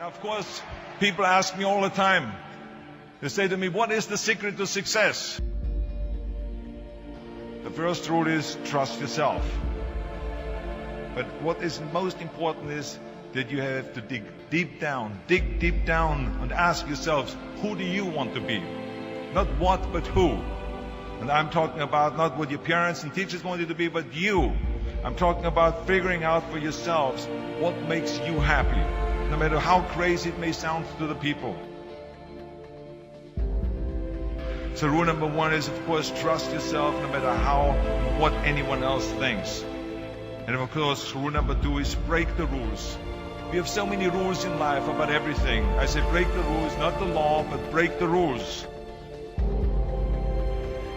Now, of course, people ask me all the time. They say to me, what is the secret to success? The first rule is trust yourself. But what is most important is that you have to dig deep down and ask yourselves, who do you want to be? Not what, but who. And I'm talking about not what your parents and teachers want you to be, but you. I'm talking about figuring out for yourselves what makes you happy, no matter how crazy it may sound to the people. So rule number one is, of course, trust yourself no matter what anyone else thinks. And of course, rule number two is break the rules. We have so many rules in life about everything. I say break the rules, not the law, but break the rules.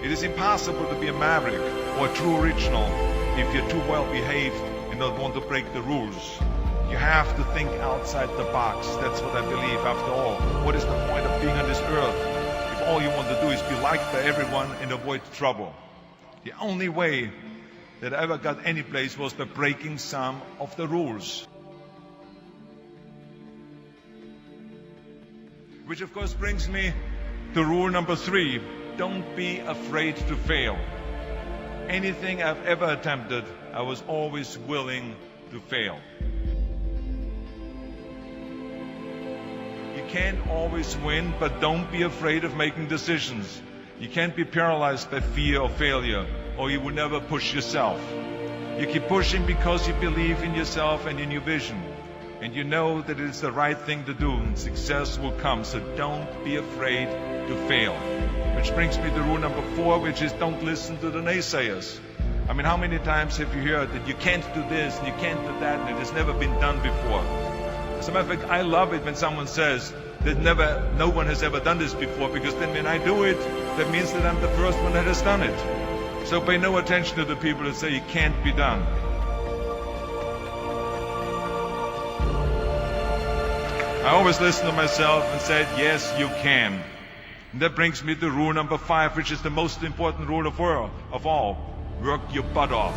It is impossible to be a maverick or a true original if you're too well behaved and don't want to break the rules. You have to think outside the box. That's what I believe. After all, what is the point of being on this earth if all you want to do is be liked by everyone and avoid trouble? The only way that I ever got any place was by breaking some of the rules. Which of course brings me to rule number three. Don't be afraid to fail. Anything I've ever attempted, I was always willing to fail. You can't always win, but don't be afraid of making decisions. You can't be paralyzed by fear of failure, or you will never push yourself. You keep pushing because you believe in yourself and in your vision. And you know that it's the right thing to do, and success will come. So don't be afraid to fail. Which brings me to rule number four, which is don't listen to the naysayers. I mean, how many times have you heard that you can't do this and you can't do that and it has never been done before? As a matter of fact, I love it when someone says that no one has ever done this before, because then when I do it, that means that I'm the first one that has done it. So pay no attention to the people that say it can't be done. I always listen to myself and said, yes, you can. And that brings me to rule number five, which is the most important rule of all. Work your butt off.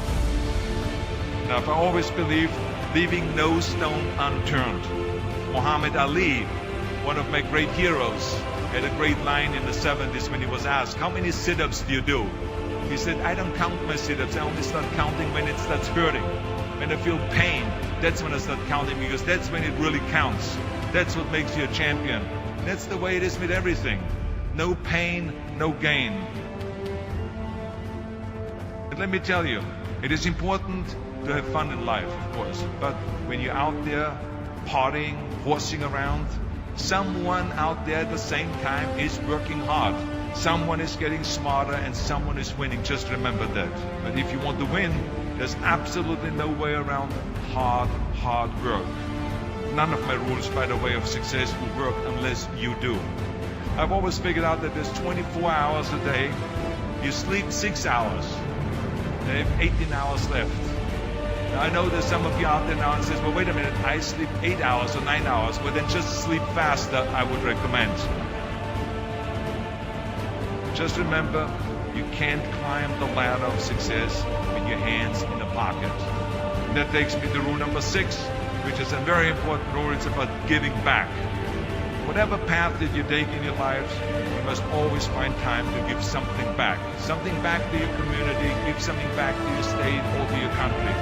Now, I always believed leaving no stone unturned. Muhammad Ali, one of my great heroes, had a great line in the 70s when he was asked, how many sit-ups do you do? He said, I don't count my sit-ups. I only start counting when it starts hurting. When I feel pain, that's when I start counting, because that's when it really counts. That's what makes you a champion. That's the way it is with everything. No pain, no gain. But let me tell you, it is important to have fun in life, of course. But when you're out there partying, horsing around, someone out there at the same time is working hard. Someone is getting smarter and someone is winning. Just remember that. But if you want to win, there's absolutely no way around hard work. None of my rules, by the way, of success will work unless you do. I've always figured out that there's 24 hours a day. You sleep 6 hours. You have 18 hours left. Now, I know there's some of you out there now and says, well, wait a minute, I sleep 8 hours or 9 hours. Well, then just sleep faster, I would recommend. Just remember, you can't climb the ladder of success with your hands in the pocket. And that takes me to rule number 6, which is a very important rule. It's about giving back. Whatever path that you take in your lives, you must always find time to give something back. Something back to your community, give something back to your state or to your country.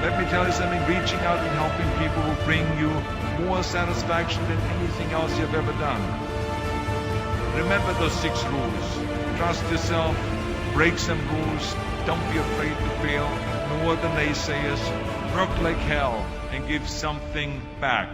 Let me tell you something, reaching out and helping people will bring you more satisfaction than anything else you've ever done. Remember those 6 rules. Trust yourself, break some rules, don't be afraid to fail, ignore the naysayers, work like hell, and give something back.